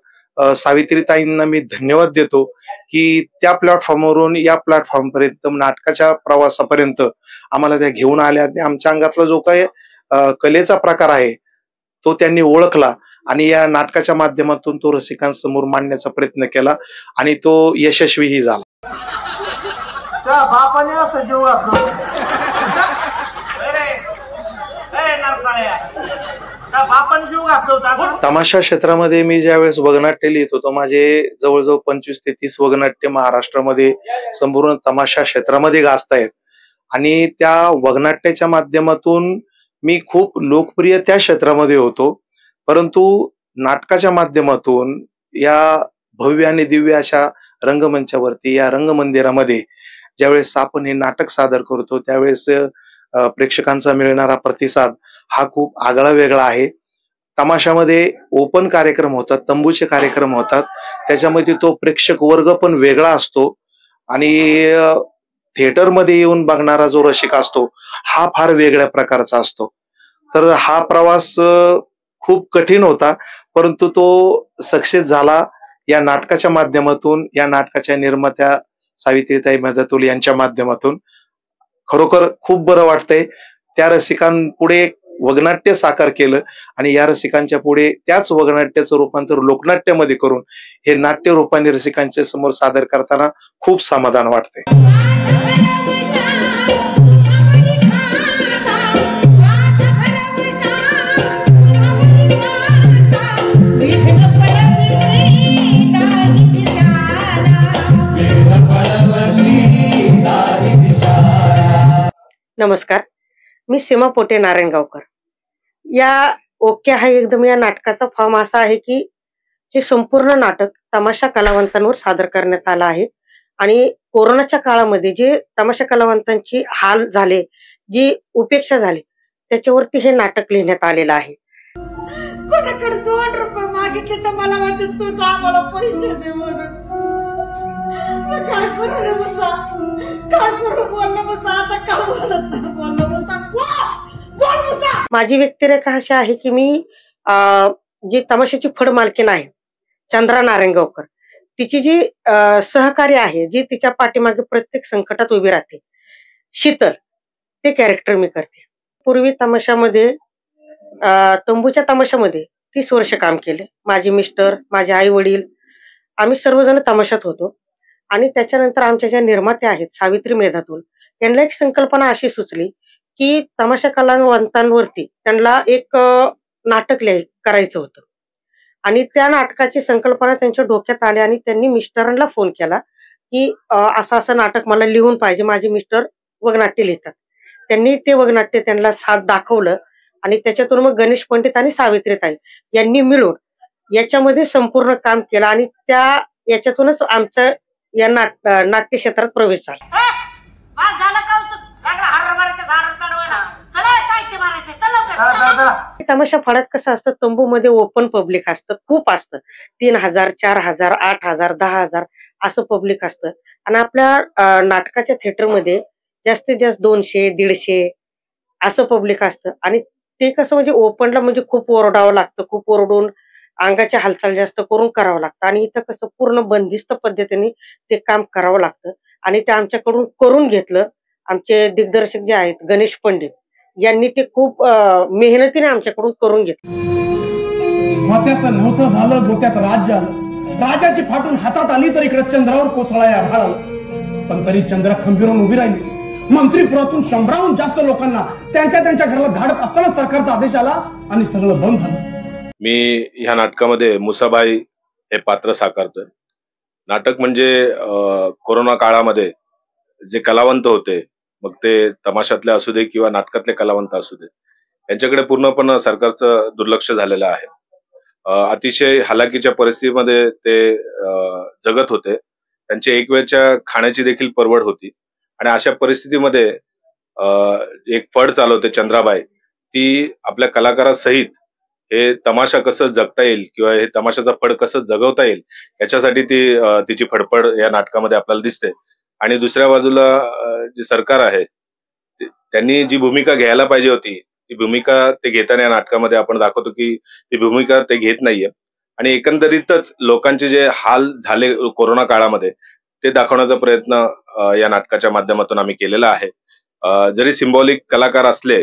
सावित्रीताईंना मी धन्यवाद देतो की त्या प्लॅटफॉर्मवरून या प्लॅटफॉर्म पर्यंत, नाटकाच्या प्रवासापर्यंत आम्हाला त्या घेऊन आल्या. आमच्या अंगातला जो काही कलेचा प्रकार आहे तो त्यांनी ओळखला आणि या नाटकाच्या माध्यमातून तो रसिकांसमोर मांडण्याचा प्रयत्न केला आणि तो यशस्वीही झाला.
त्या बापाने असं जीव घातलं.
तमाशा क्षेत्रामध्ये मी ज्यावेळेस वगनाट्य लिहित होतो, माझे जवळजवळ 25 ते 30 वगनाट्य महाराष्ट्रामध्ये संपूर्ण तमाशा क्षेत्रामध्ये गाजतायत आणि त्या वगनाट्याच्या माध्यमातून मी खूप लोकप्रिय त्या क्षेत्रामध्ये होतो. परंतु नाटकाच्या माध्यमातून या भव्य आणि दिव्य अशा रंगमंचावरती, या रंगमंदिरामध्ये ज्यावेळेस आपण हे नाटक सादर करतो त्यावेळेस प्रेक्षकांचा मिळणारा प्रतिसाद हा खूप आगळा वेगळा आहे. तमाशामध्ये ओपन कार्यक्रम होतात, तंबूचे कार्यक्रम होतात, त्याच्यामध्ये तो प्रेक्षक वर्ग पण वेगळा असतो आणि थिएटरमध्ये येऊन बघणारा जो रसिक असतो हा फार वेगळ्या प्रकारचा असतो. तर हा प्रवास खूप कठीण होता, परंतु तो सक्सेस झाला या नाटकाच्या माध्यमातून, या नाटकाच्या निर्मात्या सावित्रीताई मेधातुल यांच्या माध्यमातून. खरोखर खूप बरं वाटतंय. त्या रसिकांपुढे वगनाट्य साकार केलं आणि या रसिकांच्या पुढे त्याच वगनाट्याचं रूपांतर लोकनाट्यामध्ये करून हे नाट्य रूपाने रसिकांच्या समोर सादर करताना खूप समाधान वाटतंय.
नमस्कार, मी सीमा पोटे नारायणगावकर. या ओके आहे एकदम या नाटकाचा फॉर्म असा आहे की हे संपूर्ण नाटक तमाशा कलावंतांवर सादर करण्यात आलं आहे आणि कोरोनाच्या काळामध्ये जे तमाशा कलावंतांची हाल झाले, जी उपेक्षा झाली, त्याच्यावरती हे नाटक लिहिण्यात आलेलं आहे.
कोणाकडे 2 रुपये मागितले तर मला वाटत तुझा आम्हाला पैसे दे म्हणून. काय करू रे बसा, काय करू, बोललं बसा, आता का बोलत नाही, बोललं बसा, बोल बसा.
माझी व्यक्तिरेखा अशी आहे की मी जी तमाशाची फड मालकीण आहे चंद्रा नारायणगावकर, तिची जी सहकारी आहे, जी तिच्या पाठीमागे प्रत्येक संकटात उभी राहते, शीतल, ते कॅरेक्टर मी करते. पूर्वी तमाशामध्ये तंबूच्या तमाशामध्ये 30 वर्ष काम केले. माझे मिस्टर, माझे आई वडील, आम्ही सर्वजण तमाशात होतो आणि त्याच्यानंतर आमच्या ज्या निर्मात्या आहेत सावित्री मेधातुल, यांना एक संकल्पना अशी सुचली की तमाशा कलावंतांवरती त्यांना एक नाटक करायचं होतं आणि त्या नाटकाची संकल्पना त्यांच्या डोक्यात आली आणि त्यांनी मिस्टरांना फोन केला की असं असं नाटक मला लिहून पाहिजे, माझे मिस्टर वगनाट्य लिहितात. त्यांनी ते वगनाट्य त्यांना साथ दाखवलं आणि त्याच्यातून मग गणेश पंडित आणि सावित्रीताई यांनी मिळून याच्यामध्ये संपूर्ण काम केलं आणि त्या याच्यातूनच आमचा या नाट्य क्षेत्रात प्रवेश झाला. तमाशा फळात कसं असतं, तंबूमध्ये ओपन पब्लिक असतं, खूप असतं, 3000, 4000, 8000, 10000 असं पब्लिक असतं आणि आपल्या नाटकाच्या थिएटरमध्ये जास्तीत जास्त 200, 150 असं पब्लिक असतं आणि ते कसं म्हणजे ओपनला म्हणजे खूप ओरडावं लागतं, खूप ओरडून अंगाची हालचाल जास्त करून करावं लागतं आणि इथं कसं पूर्ण बंदिस्त पद्धतीने ते काम करावं लागतं आणि ते आमच्याकडून करून घेतलं. आमचे दिग्दर्शक जे आहेत गणेश पंडित यांनी ते खूप मेहनतीने आमच्याकडून करून घेतलं.
मोत्याचं नव्हतं झालं, गोत्यात राज्य आलं. राजाची फाटून हातात आली तर इकडे चंद्रावर कोसळाय आभाळ आलं. पण तरी चंद्रा खंबीरून उभी राहिली. मंत्रीपुरातून 100हून जास्त लोकांना त्यांच्या घराला धाडत असताना सरकारचा आदेश आला आणि सगळं बंद झालं.
मी ह्या नाटकामध्ये मुसाबाई हे पात्र साकारतोय. नाटक म्हणजे कोरोना काळामध्ये जे कलावंत होते, मग ते तमाशातले असू दे किंवा नाटकातले कलावंत असू दे, यांच्याकडे पूर्णपणे सरकारचं दुर्लक्ष झालेलं आहे. अतिशय हालाकीच्या परिस्थितीमध्ये ते जगत होते. त्यांची एक वेळच्या खाण्याची देखील परवड होती आणि अशा परिस्थितीमध्ये एक फड चालवते चंद्राबाई, ती आपल्या कलाकारासहित हे तमाशा कसं जगता येईल किंवा हे तमाशाचा फड कसं जगवता येईल याच्यासाठी ती तिची फडफड या नाटकामध्ये आपल्याला दिसते. आणि दुसऱ्या बाजूला जे सरकार आहे त्यांनी जी भूमिका घ्यायला पाहिजे होती ती भूमिका ते घेताना या नाटकामध्ये आपण दाखवतो की ती भूमिका ते घेत नाहीये. आणि एकंदरीतच लोकांचे जे हाल झाले कोरोना काळामध्ये ते दाखवण्याचा प्रयत्न या नाटकाच्या माध्यमातून आम्ही केलेला आहे. जरी सिम्बॉलिक कलाकार असले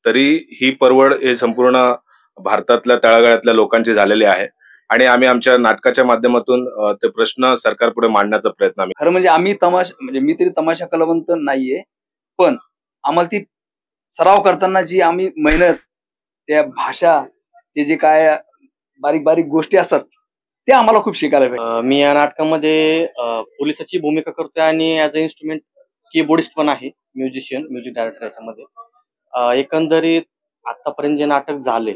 तरी ही परवड हे संपूर्ण भारतातल्या तळागाळातल्या लोकांची झालेली आहे आणि आम्ही आमच्या नाटकाच्या माध्यमातून ते प्रश्न सरकारपुढे मांडण्याचा प्रयत्न आम्ही.
खरं म्हणजे आम्ही तमाशा म्हणजे मी तरी तमाशा कलावंत नाहीये, पण आम्हाला ती सराव करताना जी आम्ही मेहनत, त्या भाषा, ते जे काय बारीक बारीक गोष्टी असतात ते आम्हाला खूप शिकायला भेटतं.
मी या नाटकामध्ये पोलिसाची भूमिका करतोय आणि ऍज अ इन्स्ट्रुमेंट कीबोर्डिस्ट पण आहे, म्युझिशियन, म्युझिक डायरेक्टर याच्यामध्ये. एकंदरीत आतापर्यंत जे नाटक झाले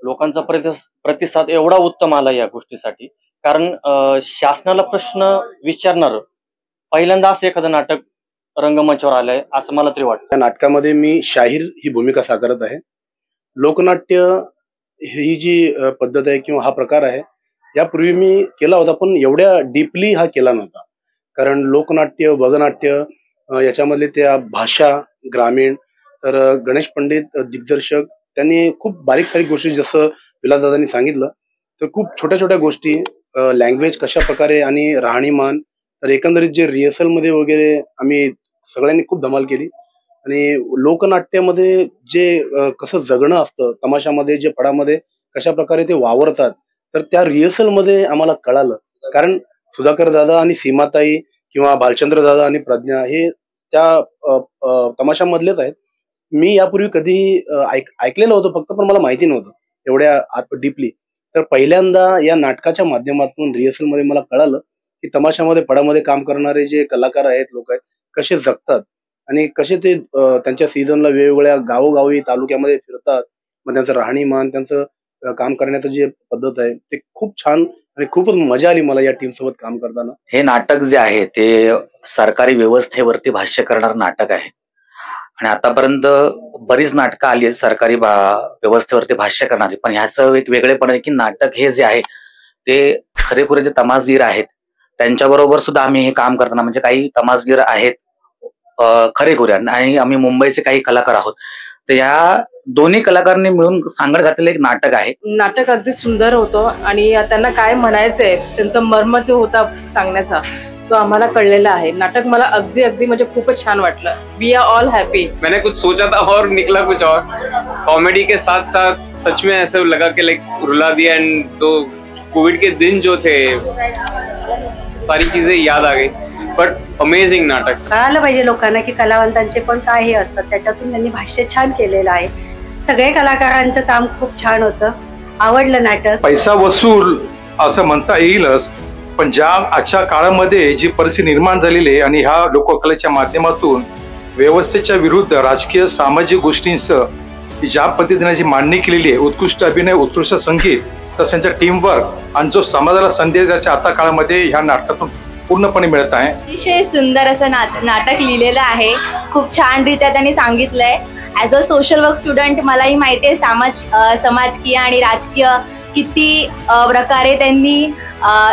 लोकांचा प्रतिसाद एवढा उत्तम आला या गोष्टीसाठी, कारण शासनाला प्रश्न विचारणार पहिल्यांदा असं एखादं नाटक रंगमंचावर आलंय असं मला तरी वाटतं.
या नाटकामध्ये मी शाहीर ही भूमिका साकारत आहे. लोकनाट्य ही जी पद्धत आहे किंवा हा प्रकार आहे यापूर्वी मी केला होता, पण एवढ्या डीपली हा केला नव्हता. कारण लोकनाट्य, वगनाट्य याच्यामधले त्या भाषा, ग्रामीण, तर गणेश पंडित दिग्दर्शक त्यांनी खूप बारीक सारीक गोष्टी, जसं विलासदादांनी सांगितलं, तर खूप छोट्या छोट्या गोष्टी, लँग्वेज कशा प्रकारे आणि राहणीमान, तर एकंदरीत जे रिहर्सलमध्ये वगैरे आम्ही सगळ्यांनी खूप धमाल केली. आणि लोकनाट्यामध्ये जे कसं जगणं असतं, तमाशामध्ये जे फडामध्ये कशा प्रकारे ते वावरतात, तर त्या रिहर्सलमध्ये आम्हाला कळालं. कारण सुधाकर दादा आणि सीमाताई किंवा भालचंद्र दादा आणि प्रज्ञा हे त्या तमाशामधलेच आहेत. मी यापूर्वी कधी ऐकलेलं होतं फक्त, पण मला माहिती नव्हतं एवढ्या डीपली. तर पहिल्यांदा या नाटकाच्या माध्यमातून रिहर्सलमध्ये मला कळालं की तमाशामध्ये फडामध्ये काम करणारे जे कलाकार आहेत, लोक आहेत, कसे जगतात आणि कसे ते त्यांच्या सीझनला वेगवेगळ्या गावोगावी तालुक्यामध्ये फिरतात. मग त्यांचं राहणीमान, त्यांचं काम करण्याचं जे पद्धत आहे ते खूप छान आणि खूपच मजा आली मला या टीम सोबत काम करताना.
हे नाटक जे आहे ते सरकारी व्यवस्थेवरती भाष्य करणारं नाटक आहे आणि आतापर्यंत बरीच नाटकं आली आहेत सरकारी व्यवस्थेवरती भाष्य करणारी, पण ह्याचं एक वेगळेपण आहे की नाटक हे जे आहे ते खरेखुरे जे तमासगीर आहेत त्यांच्याबरोबर सुद्धा आम्ही हे काम करताना, म्हणजे काही तमासगीर आहेत खरेखुरे आणि आम्ही मुंबईचे काही कलाकार आहोत, तर या दोन्ही कलाकारांनी मिळून सांगड घातलेलं एक नाटक आहे.
नाटक अगदी सुंदर होतं आणि त्यांना काय म्हणायचंय, त्यांचं मर्म जो होता सांगण्याचा तो आम्हाला कळलेला आहे. नाटक मला अगदी अगदी म्हणजे खूपच छान वाटलं. We are all happy.
मैंने कुछ सोचा था और निकला कुछ और. कॉमेडी के साथ साथ सच में ऐसा लगा कि लाइक रुला दिया. एंड तो कोविड के दिन जो थे सारी चीजें याद आ गई. बट अमेझिंग नाटक.
कळायला पाहिजे लोकांना की कलावंतांचे पण काय हे असतात, त्याच्यातून त्यांनी भाष्य छान केलेलं आहे. सगळे कलाकारांचं काम खूप छान होतं, आवडलं नाटक.
पैसा वसूल असं म्हणता येईलच, पण ज्या आजच्या काळामध्ये जी परिस्थिती निर्माण झालेली आहे आणि ह्या लोककलेच्या माध्यमातून व्यवस्थेच्या विरुद्ध राजकीय सामाजिक गोष्टींचं ज्या पद्धतीने जी मांडणी केलेली आहे, उत्कृष्ट अभिनय, उत्कृष्ट संगीत, तसं त्यांच्या टीमवर्क आणि जो समाजाला संदेश त्याच्या आता काळामध्ये ह्या नाटकातून पूर्णपणे मिळत आहे.
अतिशय सुंदर असं नाटक लिहिलेलं आहे. खूप छान रित्या त्यांनी सांगितलंय. As a social work student मलाही माहिती आहे समाजकीय आणि राजकीय किती प्रकारे त्यांनी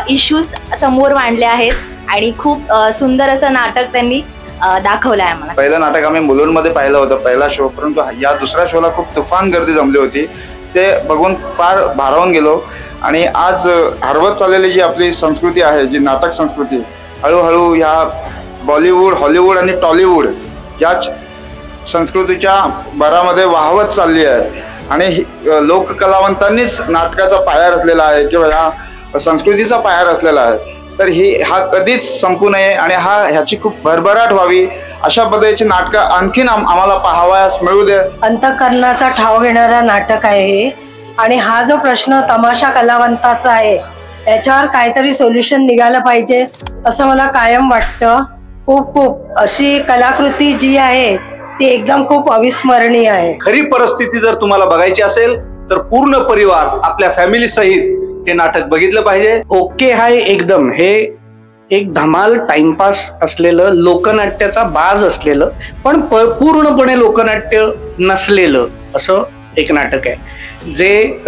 इश्यूज समोर मांडले आहेत आणि खूप सुंदर असं नाटक त्यांनी दाखवलं आहे आम्हाला.
पहिलं नाटक आम्ही मुलुंडमध्ये पाहिलं होतं, पहिला शो, परंतु या दुसऱ्या शोला खूप तुफान गर्दी जमली होती.
ते बघून फार भारावून गेलो. आणि आज हरवत चाललेली जी आपली संस्कृती आहे, जी नाटक संस्कृती, हळूहळू ह्या बॉलिवूड, हॉलिवूड आणि टॉलिवूड या संस्कृतीच्या भरामध्ये वाहवत चालली आहे. आणि लोककलावंतांनीच नाटकाचा पाया रचलेला आहे किंवा ह्या संस्कृतीचा पाया रचलेला आहे. तर हा कधीच संपू नये आणि ह्याची खूप भरभराट व्हावी, अशा पद्धतीची नाटकं आणखीन आम्हाला पाहावयास मिळू दे.
अंतःकरणाचा ठाव घेणारा नाटक आहे हे. आणि हा जो प्रश्न तमाशा कलावंताचा आहे याच्यावर काहीतरी सोल्युशन निघालं पाहिजे असं मला कायम वाटतं. खूप अशी कलाकृती जी आहे ती एकदम खूप अविस्मरणीय आहे.
खरी परिस्थिती जर तुम्हाला बघायची असेल तर पूर्ण परिवार आपल्या फॅमिली सहित हे नाटक बघितलं पाहिजे.
ओके हाय एकदम हे एक धमाल टाइमपास असलेलं, लोकनाट्याचा बाज असलेलं, पण पूर्णपणे लोकनाट्य नसलेलं असं एक नाटक आहे, जे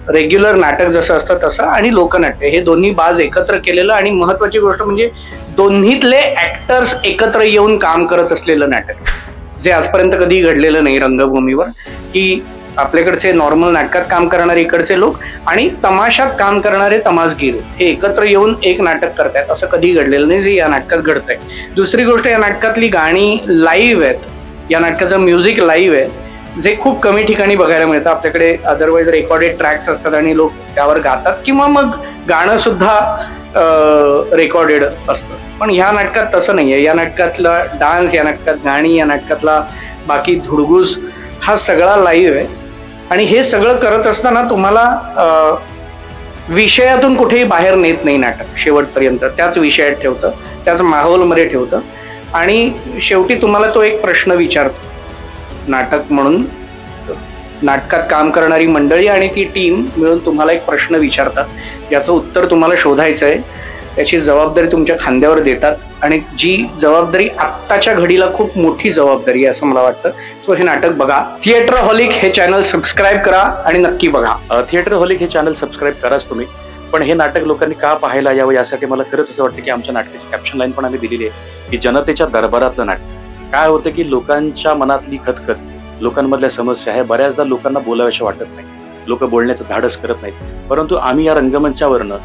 रेग्युलर नाटक जसं असतं तसं आणि लोकनाट्य हे दोन्ही बाज एकत्र केलेलं. आणि महत्वाची गोष्ट म्हणजे दोन्हीतले ऍक्टर्स एकत्र येऊन काम करत असलेलं नाटक, जे आजपर्यंत कधी घडलेलं नाही रंगभूमीवर, की आपल्याकडचे नॉर्मल नाटकात काम करणारे इकडचे लोक आणि तमाशात काम करणारे तमासगीर हे एकत्र येऊन एक नाटक करतायत, असं कधी घडलेलं नाही जे या नाटकात घडतंय. दुसरी गोष्ट, या नाटकातली गाणी लाईव्ह आहेत, या नाटकाचं म्युझिक लाईव्ह आहे, जे खूप कमी ठिकाणी बघायला मिळतं. आपल्याकडे अदरवाईज रेकॉर्डेड ट्रॅक्स असतात आणि लोक त्यावर गातात किंवा मग गाणं सुद्धा रेकॉर्डेड असतं. पण ह्या नाटकात तसं नाहीये. या नाटकातला डान्स, या नाटकात गाणी, या नाटकातला बाकी धुडगूस हा सगळा लाईव्ह आहे. आणि हे सगळं करत असताना तुम्हाला विषयातून कुठेही बाहेर नेत नाही नाटक. शेवटपर्यंत त्याच विषयात ठेवतं, त्याच माहोलमध्ये ठेवतं. आणि शेवटी तुम्हाला तो एक प्रश्न विचारतो. नाटक म्हणून नाटकात काम करणारी मंडळी आणि ती टीम मिळून तुम्हाला एक प्रश्न विचारतात, याचं उत्तर तुम्हाला शोधायचं आहे. त्याची जबाबदारी तुमच्या खांद्यावर देतात आणि जी जबाबदारी आत्ताच्या घडीला खूप मोठी जबाबदारी आहे असं मला वाटतं. सो हे नाटक बघा. थिएटर हॉलिक हे चॅनल सबस्क्राईब करा आणि नक्की बघा.
थिएटर हॉलिक हे चॅनल सबस्क्राईब कराच तुम्ही. पण हे नाटक लोकांनी का पाहायला यावं यासाठी मला खरंच असं वाटतं की आमच्या नाटकाची कॅप्शन लाईन पण आम्ही दिलेली आहे की जनतेच्या दरबारातलं नाटक. काय होतं की लोकांच्या मनातली खतखत, लोकांमधल्या समस्या आहे बऱ्याचदा लोकांना बोलाव्याशा वाटत नाही, लोक बोलण्याचं धाडस करत नाहीत. परंतु आम्ही या रंगमंचावरनं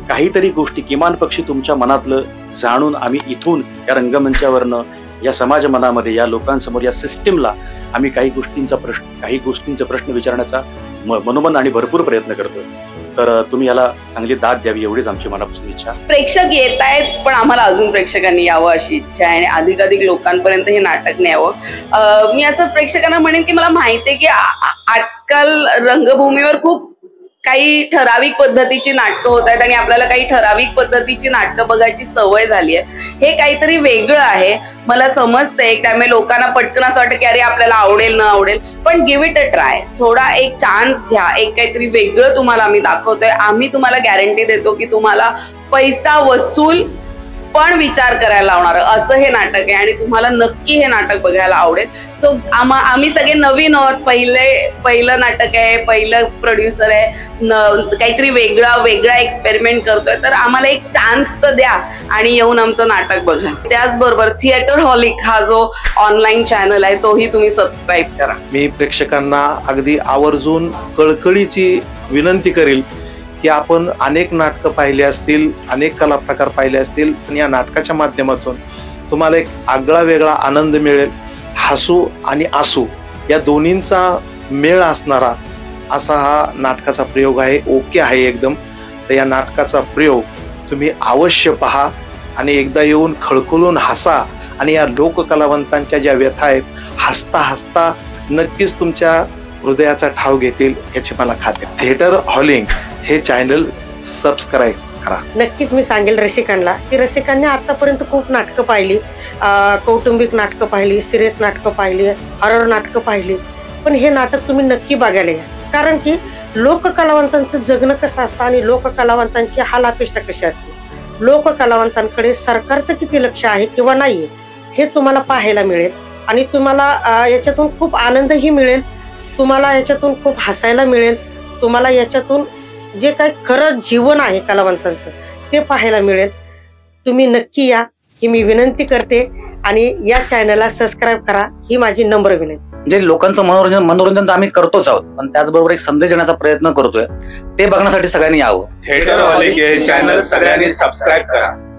काहीतरी गोष्टी किमान पक्षी तुमच्या मनातलं जाणून आम्ही इथून या रंगमंचावरनं या समाज मनामध्ये, या लोकांसमोर, या सिस्टीमला आम्ही काही गोष्टींचा प्रश्न विचारण्याचा मनोमन आणि भरपूर प्रयत्न करतोय. तर तुम्ही याला चांगली दाद द्यावी एवढीच आमची मनापासून इच्छा.
प्रेक्षक येत आहेत पण आम्हाला अजून प्रेक्षकांनी यावं अशी इच्छा आहे आणि अधिकाधिक लोकांपर्यंत हे नाटक न्यावं. मी असं प्रेक्षकांना म्हणेन की मला माहिती आहे की आजकाल रंगभूमीवर खूप काही ठराविक पद्धतीची नाटकं होत आहेत आणि आपल्याला काही ठराविक पद्धतीची नाटकं बघायची सवय झाली आहे. हे काहीतरी वेगळं आहे मला समजतंय, त्यामुळे लोकांना पटकन असं वाटतं की अरे आपल्याला आवडेल न आवडेल, पण गिव्ह इट अ ट्राय. थोडा एक चान्स घ्या. एक काहीतरी वेगळं तुम्हाला आम्ही दाखवतोय. आम्ही तुम्हाला गॅरंटी देतो की तुम्हाला पैसा वसूल पण विचार करायला लावणार असं हे नाटक आहे आणि तुम्हाला नक्की हे नाटक बघायला आवडेल. सो आम्ही सगळे नवीन आहोत. पहिलं नाटक आहे, पहिलं प्रोड्युसर आहे, काहीतरी वेगळा एक्सपेरिमेंट करतोय, तर आम्हाला एक चान्स तर द्या आणि येऊन आमचं नाटक बघा. त्याचबरोबर थिएटर हॉलिक हा जो ऑनलाईन चॅनल आहे तोही तुम्ही सबस्क्राईब करा.
मी प्रेक्षकांना अगदी आवर्जून कळकळीची विनंती करेल की आपण अनेक नाटकं पाहिली असतील, अनेक कला प्रकार पाहिले असतील, पण या नाटकाच्या माध्यमातून तुम्हाला एक आगळा वेगळा आनंद मिळेल. हसू आणि आसू या दोन्हींचा मेळ असणारा असा हा नाटकाचा प्रयोग आहे. ओके आहे एकदम. तर या नाटकाचा प्रयोग तुम्ही अवश्य पहा आणि एकदा येऊन खळखळून हसा आणि या लोककलावंतांच्या ज्या व्यथा आहेत हसता हसता नक्कीच तुमच्या हृदयाचा ठाव घेतील याची मला खात्री. थिएटर हॉलिक हे चॅनल सबस्क्राईब करा.
नक्कीच मी सांगेल रसिकांना की रसिकांनी आतापर्यंत खूप नाटकं पाहिली, कौटुंबिक नाटकं पाहिली, सिरियस नाटकं पाहिली, हॉरर नाटकं पाहिली, पण हे नाटक तुम्ही नक्की बघायला या. कारण की लोककलावंतांचं जगणं कसं असतं आणि लोककलावंतांची हाल अपेक्षा कशी असते, लोककलावंतांकडे सरकारचं किती लक्ष आहे किंवा नाहीये हे तुम्हाला पाहायला मिळेल आणि तुम्हाला याच्यातून खूप आनंदही मिळेल, तुम्हाला याच्यातून खूप हसायला मिळेल, तुम्हाला याच्यातून जे काही खरं जीवन आहे कलावंतांचं ते पाहायला मिळेल. तुम्ही नक्की या ही मी विनंती करते आणि या चॅनलला सबस्क्राईब करा ही माझी नम्र विनंती.
म्हणजे लोकांचं मनोरंजन तर आम्ही करतोच आहोत, पण त्याचबरोबर एक संदेश देण्याचा प्रयत्न करतोय. ते बघण्यासाठी सगळ्यांनी यावं.
थिएटर वाले के चॅनल सगळ्यांनी सबस्क्राईब करा.